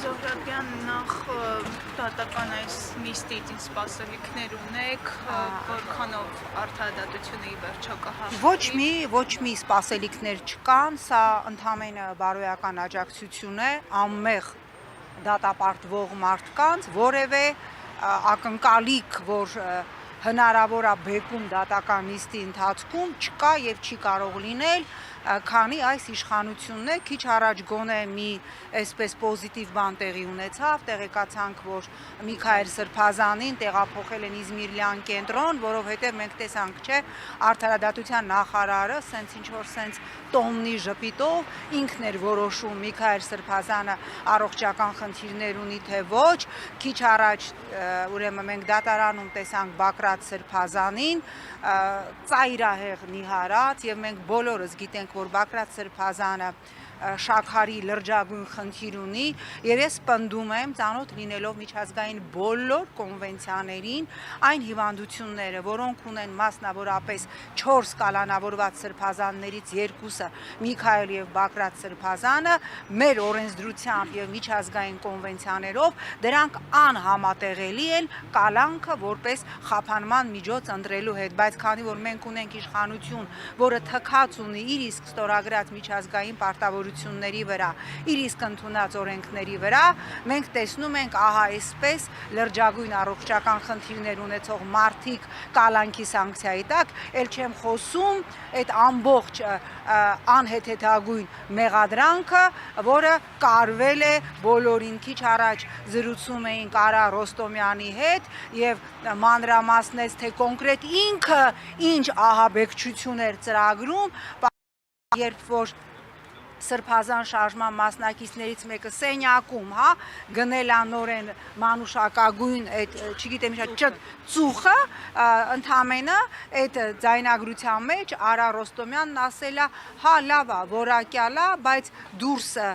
Զոհրաբյան, նախ դատական այս նիստից ինչ սպասելիքներ ունեք, որքանով արդարադատությունը ի վերջո կհաղթի։ Ոչ մի սպասելիքներ չկան, սա ընդամենը բարոյական աջակցություն է անմեղ դատապարտվող մարդկանց, որևէ ակնկալիք, որ հնարավոր է բեկում դատական նիստի ընթացքում չկա եւ չի կարող լինել, քանի այս իշխանությունն է քիչ առաջ գոնե մի այսպես պոզիտիվ բան տեղի ունեցավ, տեղեկացանք, որ Միքայել Սրբազանին տեղափոխել են Իզմիրլյան կենտրոն, որովհետեւ մենք տեսանք, չէ, արդարադատության նախարարը սենց ինչ որ սենց տոմնի ժպիտով ինքն էր որոշում Միքայել Սրբազանը առողջական խնդիրներ ունի թե ոչ, քիչ առաջ ուրեմն մենք դատարանում տեսանք Բակրատ Սրբազանին, ծայրահեղ նիհարած եւ մենք բոլորս գիտենք, որ Բակրատ Սրբազանը շաքարի լրջագույն խնդիր ունի եւ ես պնդում եմ ծանոթ լինելով միջազգային բոլոր կոնվենցիաներին այն հիվանդությունները, որոնք ունեն մասնավորապես 4 կալանավորված սրբազաններից երկուսը Միքայել եւ Բակրատ Սրբազանը մեր օրենսդրությամբ եւ միջազգային կոնվենցիաներով դրանք անհամատեղելի են կալանքը որպես խափանման միջոց ընտրելու հետ, բայց քանի որ մենք ունենք իշխանություն, որը թքած ունի իր իսկ ստորագրած միջազգային պարտավորությունների վրա, իր իսկ ընդունած օրենքների վրա, մենք տեսնում ենք ահա այսպես լրջագույն առողջական խնդիրներ ունեցող մարդիկ կալանքի սանկցիայի տակ, ել չեմ խոսում այդ ամբողջ անհեթեթագույն մեղադրանքը, որը կարվել է բոլորին քիչ առաջ զրուցում էինք Արա Ռոստոմյանի հետ եւ մանրամասնեց թե կոնկրետ ինքը ինչ ահաբեկչություն էր ծրագրում, երբ որ Սրբազան շարժման մասնակիցներից մեկը սենյակում, գնել անորեն մանուշակագույն այդ, չգիտեմ ինչ, ծուխը, ընդամենը այդ ձայնագրության մեջ Արա Ռոստոմյանն ասել է, հա լավ է, որակյալ է, բայց դուրսը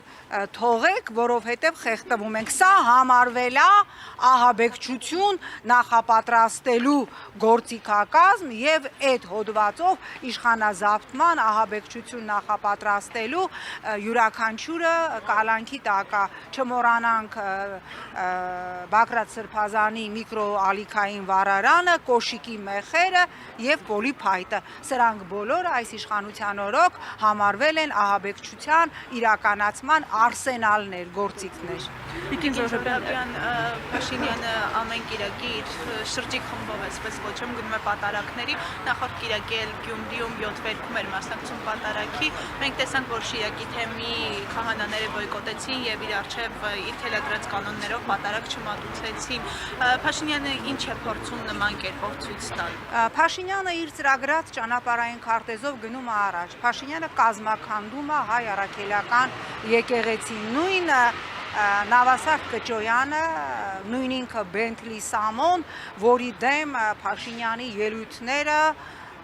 թողեք, որովհետև խեղդվում ենք։ Սա համարվել է ահաբեկչություն նախապատրաստելու գործիքակազմ եւ այդ հոդվածով իշխանազավթման ահաբեկչություն նախապատրաստելու յուրաքանչյուրը կալանքի տակ է, չմոռանանք Բակրատ Սրբազանի միկրոալիքային վառարանը, կոշիկի մեխերը եւ պոլիփայտը, սրանք բոլորը այս իշխանության օրոք համարվել են ահաբեկչության իրականացման արսենալներ, գործիքներ։ Տիկին Զոհրաբյան, Փաշինյանը ամեն կիրակի իր շրջիկ խմբով այսպես կոչում գնում է պատարակների, նախորդ կիրակի էլ Գյումրիում 7 վերքում էր մասնակցում պատարակի, մենք տեսանք, որ Շիրակի թեմի քահանաները բոյկոտեցին եւ իր արչեւ իր թելադրած կանոններով պատարակ չմատուցեցին։ Փաշինյանը ինչ է փորձում նման կերպով ցույց տալ։ Փաշինյանը իր ծրագրած ճանապարհային քարտեզով գնում է առաջ։ Փաշինյանը կազմաքանդում է հայ առաքելական եկեղեցին, նույն Նավասարդ Կճոյանը, նույն ինքը Բենթլի Սամոն, որի դեմ Փաշինյանի ելույթները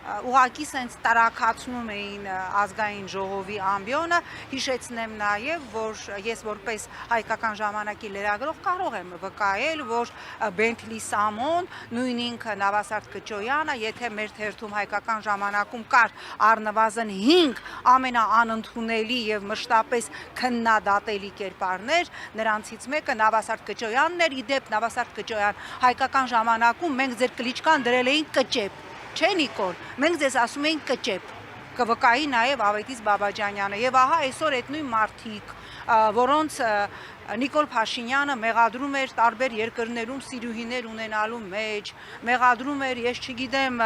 ուղղակի սենց տարակացնում էին ազգային ժողովի ամբիոնը, հիշեցնեմ նաև, որ ես որպես հայկական ժամանակի լրագրող կարող եմ վկայել, որ Բենթլի Սամոն, նույն ինքը Նավասարդ Կճոյանը, եթե մեր թերթում հայկական ժամանակում կար առնվազն 5 ամենաանընդունելի եւ մշտապես քննադատելի կերպարներ, նրանցից մեկը Նավասարդ Կճոյանն էր, իդեպ Նավասարդ Կճոյան հայկական ժամանակում մենք ձեր կլիչկան դրել էինք Կճեպ, չէ Նիկոլ, մենք ձեզ ասում էինք Կճեպ, կվկայի նաև Ավետիս Բաբաջանյանը եւ ահա այսօր այդ նույն մարդիկ, որոնց Նիկոլ Փաշինյանը մեղադրում էր տարբեր երկրներում սիրուհիներ ունենալու մեջ, մեղադրում էր, ես չգիտեմ,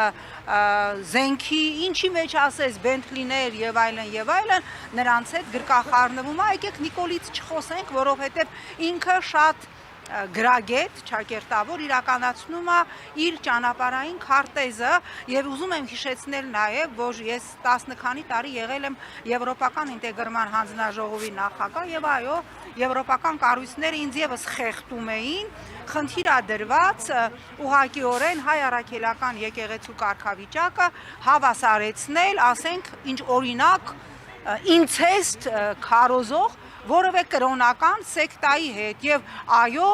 զենքի, ինչի մեջ ասես, Բենթլիներ եւ այլն, նրանց հետ գրկախառնվում է, եկեք Նիկոլից չխոսենք, որովհետեւ ինքը շատ գրագետ, ճակերտավոր իրականացնում է իր ճանապարհային քարտեզը եւ ուզում եմ հիշեցնել նաեւ, որ ես 10 քանի տարի եղել եմ Եվրոպական ինտեգրման հանձնաժողովի նախագահ եւ այո, եվրոպական կառույցները ինձ եւս խեղդում էին, խնդիր է դրված ուղղակիորեն հայ առաքելական եկեղեցու կարգավիճակը հավասարեցնել, ասենք, ինչ օրինակ ինցեստ քարոզող որևէ կրոնական սեկտայի հետ եւ այո,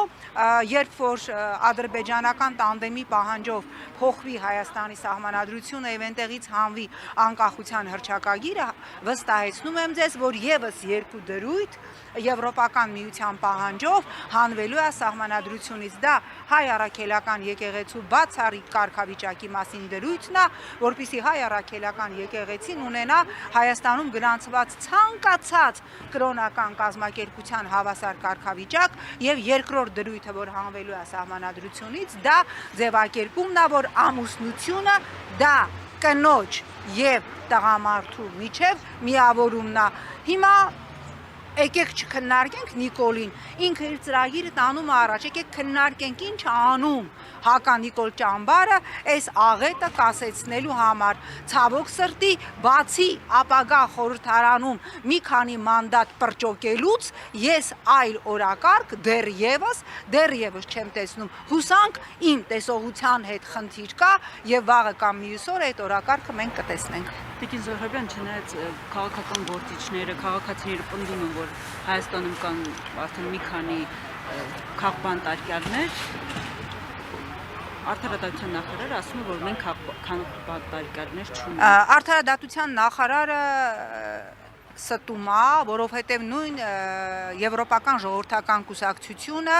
երբ որ ադրբեջանական տանդեմի պահանջով փոխվի Հայաստանի սահմանադրությունը եւ այնտեղից հանվի անկախության հռչակագիրը, վստահեցնում եմ ձեզ, որ եւս երկու դրույթ Եվրոպական միության պահանջով հանվելու է սահմանադրությունից։ Դա հայ առաքելական եկեղեցու բացառիկ կարգավիճակի մասին դրույթն է, որպեսզի հայ առաքելական եկեղեցին ունենա Հայաստանում գրանցված ցանկացած կրոնական կազմակերպության հավասար կարգավիճակ եւ երկրորդ դրույթը, որ հանվելու է սահմանադրությունից, դա ձևակերպումն է, որ ամուսնությունը դա կնոջ եւ տղամարդու միջև միավորումն է։ Հիմա եկեք չքննարկենք Նիկոլին, ինքը իր ծրագիրը տանում է առաջ, եկեք քննարկենք ինչ անում Հակա-Նիկոլ Ճամբարը այս աղետը կասեցնելու համար։ Ցավոք սրտի, բացի ապագա խորհրդարանում մի քանի մանդատ պրճոկելուց, ես այլ օրակարգ դեռևս չեմ տեսնում։ Հուսանք իմ տեսողության հետ խնդիր կա եւ վաղը կամ մյուս օրը այդ օրակարգը մենք կտեսնենք։ Տիկին Զոհրաբյան, չնայած քաղաքական գործիչները, քաղաքացիները պնդում են, որ Հայաստանում կան արդեն մի քանի քաղբանտարկյալներ, Արդարադատության նախարարը ասում է, որ մենք քաղբանտարկյալներ չունենք։ Արդարադատության նախարարը ստում է, որովհետև նույն Եվրոպական ժողովրդական կուսակցությունը,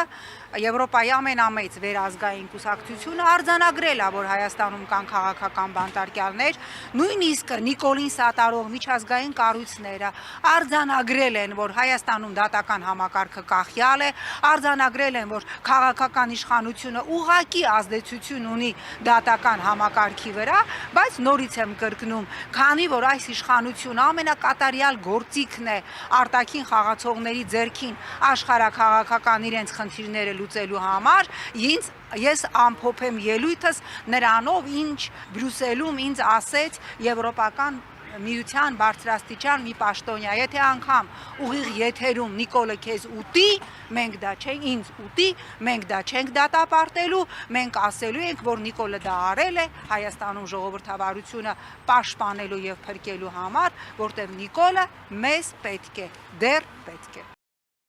Եվրոպայի ամենամեծ վերազգային կուսակցությունը արձանագրել է, որ Հայաստանում կան քաղաքական բանտարկյալներ, նույնիսկ Նիկոլին սատարող միջազգային կառույցները արձանագրել են, որ Հայաստանում դատական համակարգը կախյալ է, արձանագրել են, որ քաղաքական իշխանությունը ուղղակի ազդեցություն ունի դատական համակարգի վրա, բայց նորից եմ կրկնում, քանի որ այս իշխանությունը ամենակատարյալ գործիքն է արտաքին խաղացողների ձեռքին աշխարհաքաղաքական իրենց խնդիրները լուծելու համար, ես ամփոփեմ ելույթս նրանով, ինչ Բրյուսելում ինձ ասեց Եվրոպական միության բարձրաստիճան մի պաշտոնյա, եթե անգամ ուղիղ եթերում Նիկոլը քեզ ուտի, մենք դա չենք, ինձ ուտի, մենք դա չենք դատապարտելու, մենք ասելու ենք, որ Նիկոլը դա արել է Հայաստանում ժողովրդավարությունը պաշտպանելու եւ փրկելու համար, որտեղ Նիկոլը մեզ պետք է, դեռ պետք է։